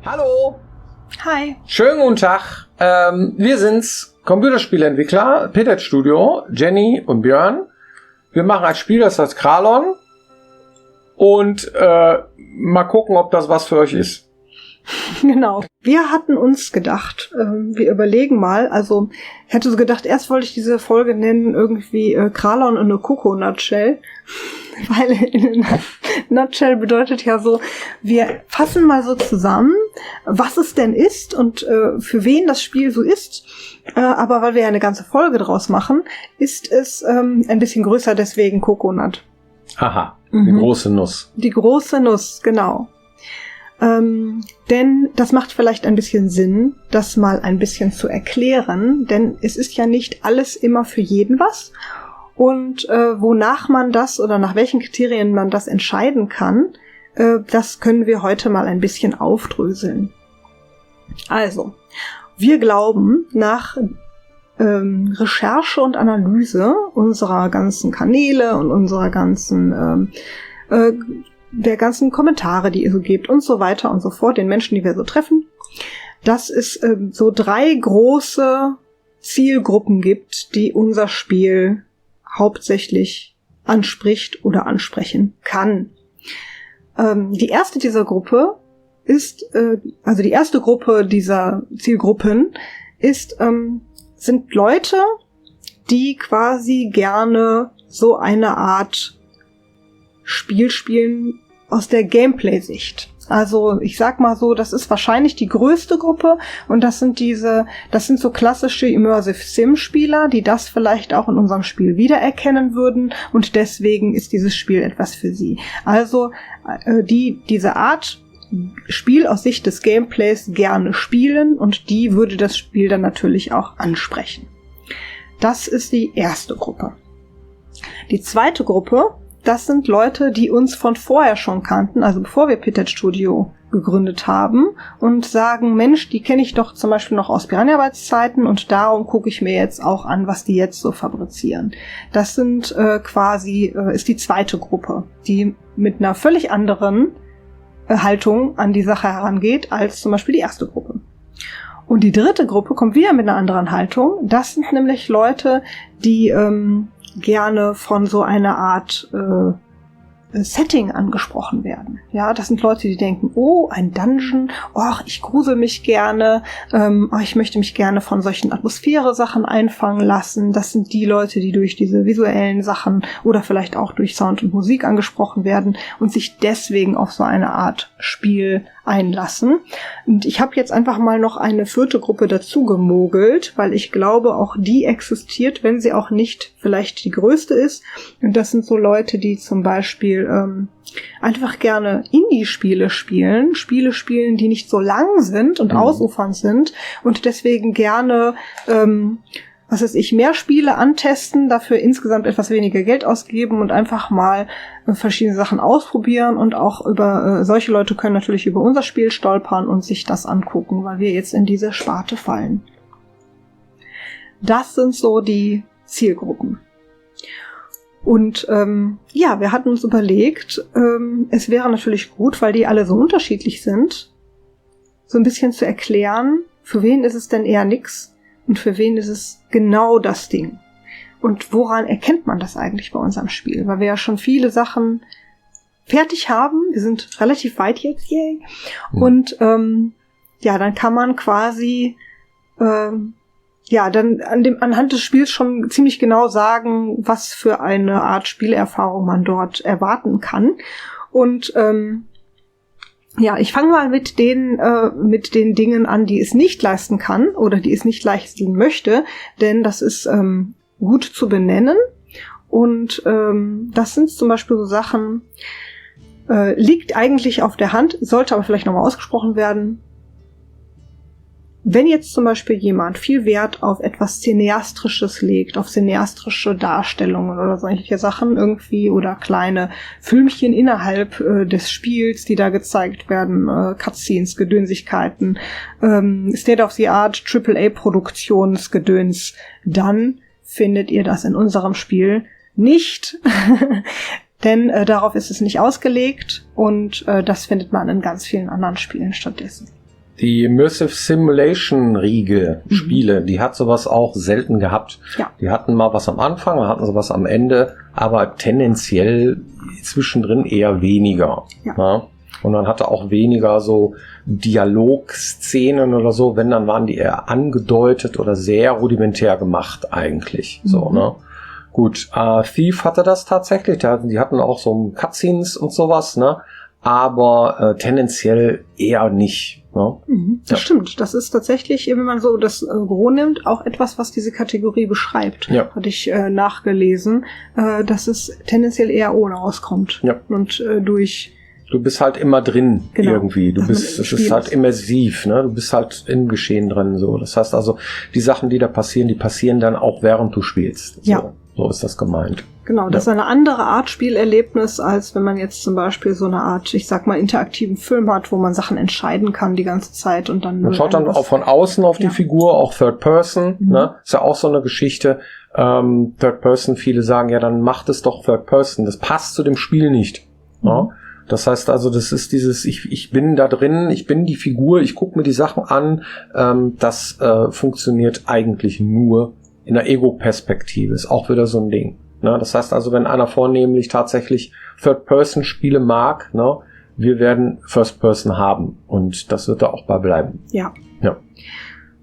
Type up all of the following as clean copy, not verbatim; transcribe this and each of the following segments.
Hallo! Hi! Schönen guten Tag. Wir sind's, Computerspieleentwickler, Peter Studio, Jenny und Björn. Wir machen ein Spiel, das heißt Kralon. Und mal gucken, ob das was für euch ist. Genau. Wir hatten uns gedacht, wir überlegen mal, also ich hätte so gedacht, erst wollte ich diese Folge nennen irgendwie Kralon und eine Coco-Nutshell, weil in einer Nutshell bedeutet ja so, wir fassen mal so zusammen, was es denn ist und für wen das Spiel so ist, aber weil wir ja eine ganze Folge draus machen, ist es ein bisschen größer, deswegen Coconut. Haha, die große Nuss. Die große Nuss, genau. Denn das macht vielleicht ein bisschen Sinn, das mal ein bisschen zu erklären, denn es ist ja nicht alles immer für jeden was. Und wonach man das oder nach welchen Kriterien man das entscheiden kann, das können wir heute mal ein bisschen aufdröseln. Also, wir glauben nach Recherche und Analyse unserer ganzen Kanäle und unserer ganzen der ganzen Kommentare, die ihr so gebt und so weiter und so fort, den Menschen, die wir so treffen, dass es so 3 große Zielgruppen gibt, die unser Spiel hauptsächlich anspricht oder ansprechen kann. Die erste dieser Gruppe ist, also die erste Gruppe dieser Zielgruppen ist, sind Leute, die quasi gerne so eine Art Spiel spielen aus der Gameplay-Sicht. Also ich sag mal so, das ist wahrscheinlich die größte Gruppe und das sind so klassische Immersive Sim-Spieler, die das vielleicht auch in unserem Spiel wiedererkennen würden und deswegen ist dieses Spiel etwas für sie. Also diese Art Spiel aus Sicht des Gameplays gerne spielen und die würde das Spiel dann natürlich auch ansprechen. Das ist die erste Gruppe. Die zweite Gruppe, das sind Leute, die uns von vorher schon kannten, also bevor wir Pitted Studio gegründet haben und sagen, Mensch, die kenne ich doch zum Beispiel noch aus Piranha-Bytes-Zeiten und darum gucke ich mir jetzt auch an, was die jetzt so fabrizieren. Das sind ist die zweite Gruppe, die mit einer völlig anderen Haltung an die Sache herangeht, als zum Beispiel die erste Gruppe. Und die dritte Gruppe kommt wieder mit einer anderen Haltung. Das sind nämlich Leute, die gerne von so einer Art Setting angesprochen werden. Ja, das sind Leute, die denken, oh, ein Dungeon, oh, ich grusel mich gerne, ich möchte mich gerne von solchen Atmosphäre-Sachen einfangen lassen. Das sind die Leute, die durch diese visuellen Sachen oder vielleicht auch durch Sound und Musik angesprochen werden und sich deswegen auf so eine Art Spiel einlassen. Und ich habe jetzt einfach mal noch eine 4. Gruppe dazu gemogelt, weil ich glaube, auch die existiert, wenn sie auch nicht vielleicht die größte ist. Und das sind so Leute, die zum Beispiel einfach gerne Indie-Spiele spielen, die nicht so lang sind und ausufernd sind und deswegen gerne mehr Spiele antesten, dafür insgesamt etwas weniger Geld ausgeben und einfach mal verschiedene Sachen ausprobieren und auch über solche Leute können natürlich über unser Spiel stolpern und sich das angucken, weil wir jetzt in diese Sparte fallen. Das sind so die Zielgruppen. Und wir hatten uns überlegt, es wäre natürlich gut, weil die alle so unterschiedlich sind, so ein bisschen zu erklären, für wen ist es denn eher nix und für wen ist es genau das Ding. Und woran erkennt man das eigentlich bei unserem Spiel? Weil wir ja schon viele Sachen fertig haben. Wir sind relativ weit jetzt, yay. Und dann kann man quasi anhand des Spiels schon ziemlich genau sagen, was für eine Art Spielerfahrung man dort erwarten kann. Und ich fange mal mit den Dingen an, die es nicht leisten kann oder die es nicht leisten möchte, denn das ist gut zu benennen. Und das sind zum Beispiel so Sachen, liegt eigentlich auf der Hand, sollte aber vielleicht nochmal ausgesprochen werden. Wenn jetzt zum Beispiel jemand viel Wert auf etwas Cineastrisches legt, auf cineastrische Darstellungen oder solche Sachen irgendwie oder kleine Filmchen innerhalb des Spiels, die da gezeigt werden, Cutscenes, Gedönsigkeiten, State of the Art, AAA-Produktionsgedöns, dann findet ihr das in unserem Spiel nicht. Denn darauf ist es nicht ausgelegt und das findet man in ganz vielen anderen Spielen stattdessen. Die Immersive Simulation Riege Spiele, die hat sowas auch selten gehabt. Ja. Die hatten mal was am Anfang, hatten sowas am Ende, aber tendenziell zwischendrin eher weniger. Ja. Ja? Und dann hatte auch weniger so Dialogszenen oder so, wenn, dann waren die eher angedeutet oder sehr rudimentär gemacht eigentlich. So, ne? Gut, Thief hatte das tatsächlich, die hatten auch so Cutscenes und sowas, ne? Aber tendenziell eher nicht. Ne? Das stimmt. Das ist tatsächlich, wenn man so das Gros nimmt, auch etwas, was diese Kategorie beschreibt. Ja. Hatte ich nachgelesen, dass es tendenziell eher ohne auskommt. Ja. Und durch... Du bist halt immer drin irgendwie. Es ist halt immersiv, ne? Du bist halt im Geschehen drin, so. Das heißt also, die Sachen, die da passieren, die passieren dann auch während du spielst. So. Ja. So ist das gemeint. Genau, das ist eine andere Art Spielerlebnis, als wenn man jetzt zum Beispiel so eine Art, ich sag mal, interaktiven Film hat, wo man Sachen entscheiden kann die ganze Zeit und dann... Man schaut dann auch von außen auf die Figur, auch Third Person, ne? Ist ja auch so eine Geschichte. Third Person, viele sagen, ja, dann macht es doch Third Person. Das passt zu dem Spiel nicht. Ja? Das heißt also, das ist dieses, ich bin da drin, ich bin die Figur, ich gucke mir die Sachen an. Das funktioniert eigentlich nur in der Ego-Perspektive. Ist auch wieder so ein Ding. Ne? Das heißt also, wenn einer vornehmlich tatsächlich Third-Person-Spiele mag, ne, wir werden First-Person haben. Und das wird da auch bei bleiben. Ja. Ja.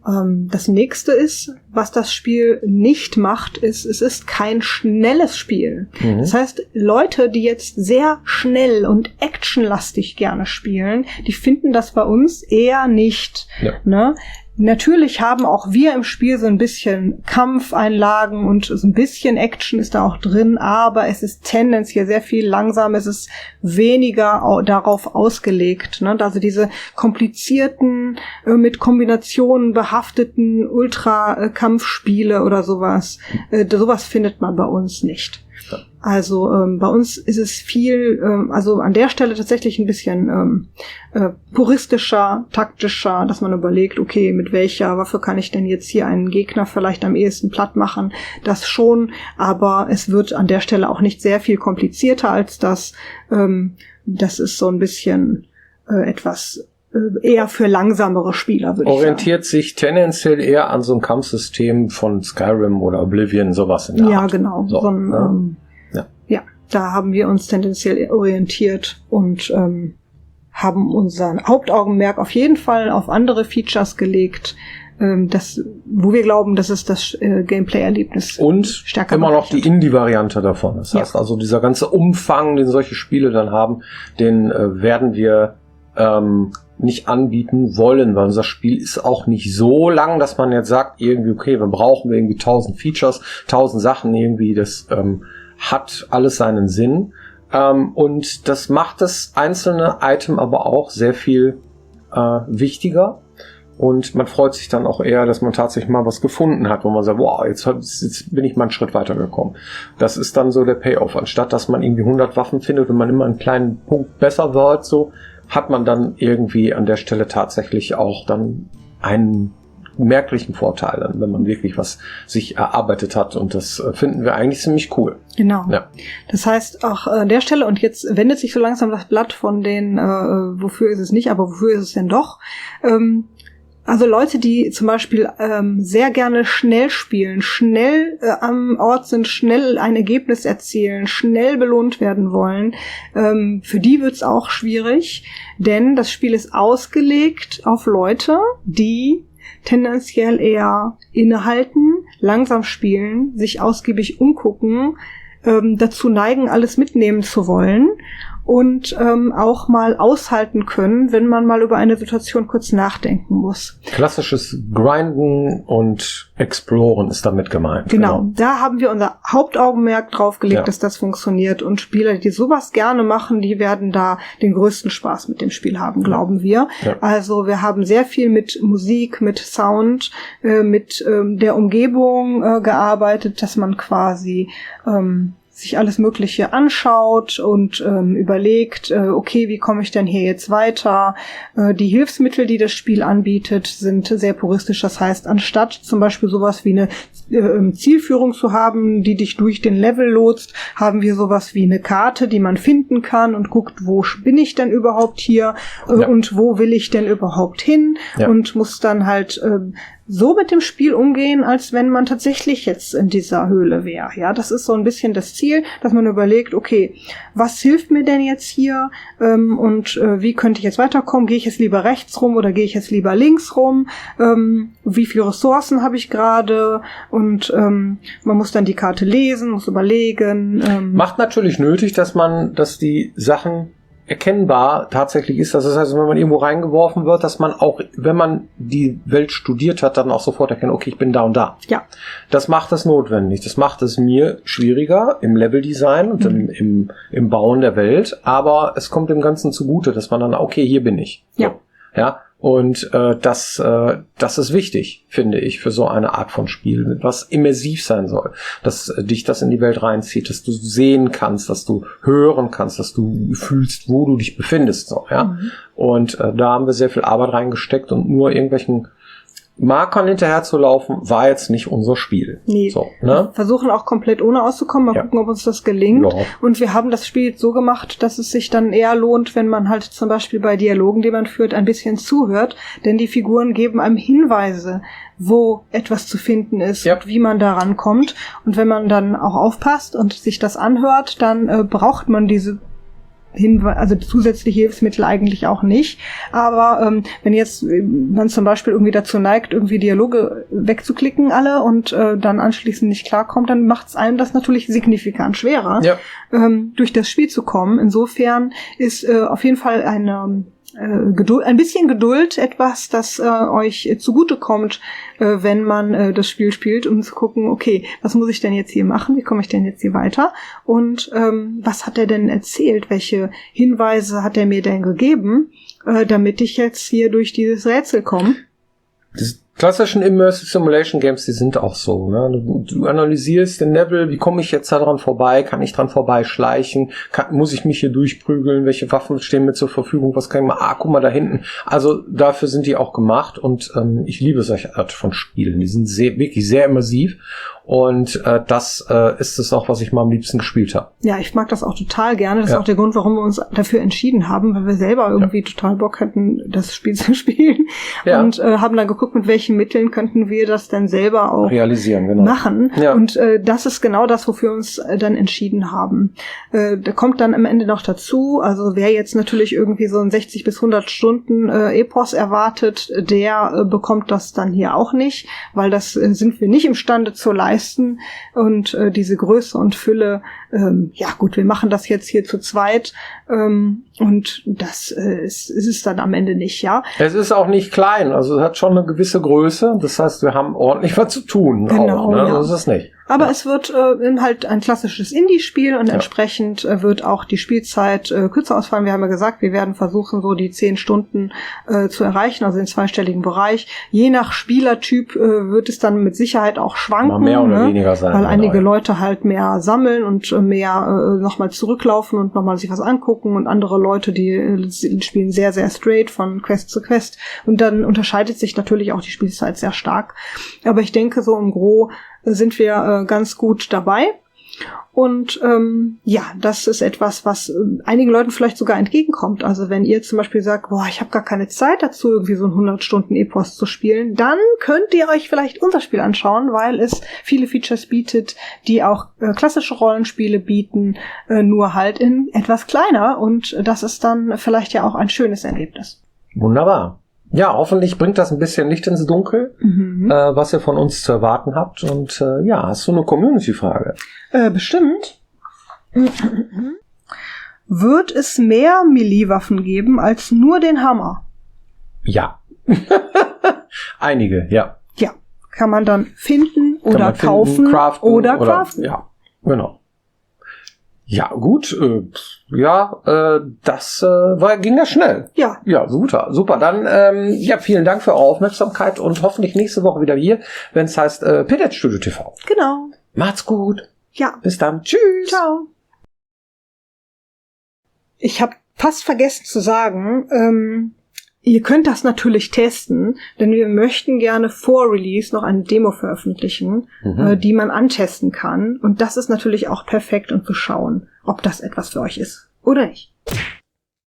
Das nächste ist, was das Spiel nicht macht, ist, es ist kein schnelles Spiel. Das heißt, Leute, die jetzt sehr schnell und actionlastig gerne spielen, die finden das bei uns eher nicht. Ja. Ne? Natürlich haben auch wir im Spiel so ein bisschen Kampfeinlagen und so ein bisschen Action ist da auch drin, aber es ist tendenziell sehr viel langsamer, es ist weniger darauf ausgelegt. Ne? Also diese komplizierten, mit Kombinationen behafteten Ultra-Kampfspiele oder sowas, sowas findet man bei uns nicht. Also bei uns ist es viel, also an der Stelle tatsächlich ein bisschen puristischer, taktischer, dass man überlegt, okay, mit welcher Waffe kann ich denn jetzt hier einen Gegner vielleicht am ehesten platt machen? Das schon, aber es wird an der Stelle auch nicht sehr viel komplizierter als das. Das ist so ein bisschen etwas eher für langsamere Spieler, würde ich sagen. Orientiert sich tendenziell eher an so einem Kampfsystem von Skyrim oder Oblivion, sowas in der Art. Ja, genau. So, Ja, da haben wir uns tendenziell orientiert und haben unser Hauptaugenmerk auf jeden Fall auf andere Features gelegt, wo wir glauben, dass es das Gameplay-Erlebnis und stärker immer noch die bereichert. Indie-Variante davon. Das heißt also, dieser ganze Umfang, den solche Spiele dann haben, den werden wir nicht anbieten wollen, weil unser Spiel ist auch nicht so lang, dass man jetzt sagt, irgendwie, okay, wir brauchen irgendwie 1000 Features, 1000 Sachen irgendwie, das hat alles seinen Sinn. Und das macht das einzelne Item aber auch sehr viel wichtiger. Und man freut sich dann auch eher, dass man tatsächlich mal was gefunden hat, wo man sagt, wow, jetzt bin ich mal einen Schritt weitergekommen. Das ist dann so der Payoff. Anstatt dass man irgendwie 100 Waffen findet und man immer einen kleinen Punkt besser wird, so hat man dann irgendwie an der Stelle tatsächlich auch dann einen merklichen Vorteil, wenn man wirklich was sich erarbeitet hat, und das finden wir eigentlich ziemlich cool. Genau. Ja. Das heißt auch an der Stelle, und jetzt wendet sich so langsam das Blatt von den wofür ist es nicht, aber wofür ist es denn doch? Also Leute, die zum Beispiel sehr gerne schnell spielen, schnell am Ort sind, schnell ein Ergebnis erzielen, schnell belohnt werden wollen, für die wird's auch schwierig, denn das Spiel ist ausgelegt auf Leute, die tendenziell eher innehalten, langsam spielen, sich ausgiebig umgucken, dazu neigen, alles mitnehmen zu wollen und auch mal aushalten können, wenn man mal über eine Situation kurz nachdenken muss. Klassisches Grinden und Exploren ist damit gemeint. Genau, da haben wir unser Hauptaugenmerk drauf gelegt, dass das funktioniert, und Spieler, die sowas gerne machen, die werden da den größten Spaß mit dem Spiel haben, glauben wir. Ja. Also wir haben sehr viel mit Musik, mit Sound, mit der Umgebung gearbeitet, dass man quasi sich alles Mögliche anschaut und überlegt, okay, wie komme ich denn hier jetzt weiter? Die Hilfsmittel, die das Spiel anbietet, sind sehr puristisch. Das heißt, anstatt zum Beispiel sowas wie eine Zielführung zu haben, die dich durch den Level lotst, haben wir sowas wie eine Karte, die man finden kann und guckt, wo bin ich denn überhaupt hier und wo will ich denn überhaupt hin und muss dann halt so mit dem Spiel umgehen, als wenn man tatsächlich jetzt in dieser Höhle wäre. Ja, das ist so ein bisschen das Ziel, dass man überlegt, okay, was hilft mir denn jetzt hier und wie könnte ich jetzt weiterkommen? Gehe ich jetzt lieber rechts rum oder gehe ich jetzt lieber links rum? Wie viele Ressourcen habe ich gerade? Und man muss dann die Karte lesen, muss überlegen. Macht natürlich nötig, dass die Sachen erkennbar tatsächlich ist. Das heißt, wenn man irgendwo reingeworfen wird, dass man auch, wenn man die Welt studiert hat, dann auch sofort erkennt, okay, ich bin da und da. Ja. Das macht es notwendig. Das macht es mir schwieriger im Leveldesign und im Bauen der Welt, aber es kommt dem Ganzen zugute, dass man dann, okay, hier bin ich. Ja. So. Ja. Und das ist wichtig, finde ich, für so eine Art von Spiel, was immersiv sein soll, dass dich das in die Welt reinzieht, dass du sehen kannst, dass du hören kannst, dass du fühlst, wo du dich befindest. So, ja? Und da haben wir sehr viel Arbeit reingesteckt und nur irgendwelchen Markern hinterher zu laufen, war jetzt nicht unser Spiel. Nee. So, ne? Wir versuchen auch komplett ohne auszukommen. Mal gucken, ob uns das gelingt. Ja. Und wir haben das Spiel so gemacht, dass es sich dann eher lohnt, wenn man halt zum Beispiel bei Dialogen, die man führt, ein bisschen zuhört. Denn die Figuren geben einem Hinweise, wo etwas zu finden ist und wie man da rankommt. Und wenn man dann auch aufpasst und sich das anhört, dann braucht man diese also zusätzliche Hilfsmittel eigentlich auch nicht. Aber wenn jetzt man zum Beispiel irgendwie dazu neigt, irgendwie Dialoge wegzuklicken alle und dann anschließend nicht klarkommt, dann macht es einem das natürlich signifikant schwerer, durch das Spiel zu kommen. Insofern ist auf jeden Fall ein bisschen Geduld etwas, das euch zugutekommt, wenn man das Spiel spielt, um zu gucken, okay, was muss ich denn jetzt hier machen? Wie komme ich denn jetzt hier weiter? Und was hat er denn erzählt? Welche Hinweise hat er mir denn gegeben, damit ich jetzt hier durch dieses Rätsel komme? Die klassischen Immersive Simulation Games, die sind auch so, ne? Du analysierst den Level, wie komme ich jetzt da dran vorbei? Kann ich dran vorbeischleichen? Muss ich mich hier durchprügeln? Welche Waffen stehen mir zur Verfügung? Was kann ich mal? Guck mal da hinten. Also dafür sind die auch gemacht und ich liebe solche Art von Spielen. Die sind wirklich sehr immersiv und das ist es auch, was ich mal am liebsten gespielt habe. Ja, ich mag das auch total gerne. Das ist auch der Grund, warum wir uns dafür entschieden haben, weil wir selber irgendwie total Bock hatten, das Spiel zu spielen und haben dann geguckt, mit welchen Mitteln könnten wir das dann selber auch realisieren, machen. Ja. Und das ist genau das, wofür wir uns dann entschieden haben. Da kommt dann am Ende noch dazu, also wer jetzt natürlich irgendwie so ein 60 bis 100 Stunden Epos erwartet, der bekommt das dann hier auch nicht, weil das sind wir nicht imstande zu leisten. Und diese Größe und Fülle, ja gut, wir machen das jetzt hier zu zweit und das ist es dann am Ende nicht, ja. Es ist auch nicht klein, also es hat schon eine gewisse Größe, das heißt, wir haben ordentlich was zu tun. Genau, auch, ne? Das ist es nicht. Aber es wird halt ein klassisches Indie-Spiel und entsprechend wird auch die Spielzeit kürzer ausfallen. Wir haben ja gesagt, wir werden versuchen, so die 10 Stunden zu erreichen, also den zweistelligen Bereich. Je nach Spielertyp wird es dann mit Sicherheit auch schwanken. Mal mehr oder weniger sein. Weil einige Leute halt mehr sammeln und mehr nochmal zurücklaufen und nochmal sich was angucken und andere Leute, die spielen sehr, sehr straight von Quest zu Quest. Und dann unterscheidet sich natürlich auch die Spielzeit sehr stark. Aber ich denke, so im Gros sind wir ganz gut dabei. Und ja, das ist etwas, was einigen Leuten vielleicht sogar entgegenkommt. Also wenn ihr zum Beispiel sagt, boah, ich habe gar keine Zeit dazu, irgendwie so ein 100-Stunden-Epos zu spielen, dann könnt ihr euch vielleicht unser Spiel anschauen, weil es viele Features bietet, die auch klassische Rollenspiele bieten, nur halt in etwas kleiner. Und das ist dann vielleicht ja auch ein schönes Erlebnis. Wunderbar. Ja, hoffentlich bringt das ein bisschen Licht ins Dunkel, was ihr von uns zu erwarten habt. Und ja, hast du eine Community-Frage? Bestimmt. Wird es mehr Melee-Waffen geben als nur den Hammer? Ja. Einige, ja. Ja, kann man dann finden oder kaufen craften oder craften. Ja, genau. Ja, gut. Das ging ja schnell. Ja. Ja, super. Dann, ja, vielen Dank für eure Aufmerksamkeit und hoffentlich nächste Woche wieder hier, wenn es heißt PDET Studio TV. Genau. Macht's gut. Ja. Bis dann. Tschüss. Ciao. Ich habe fast vergessen zu sagen, ihr könnt das natürlich testen, denn wir möchten gerne vor Release noch eine Demo veröffentlichen, die man antesten kann. Und das ist natürlich auch perfekt, um zu schauen, ob das etwas für euch ist oder nicht.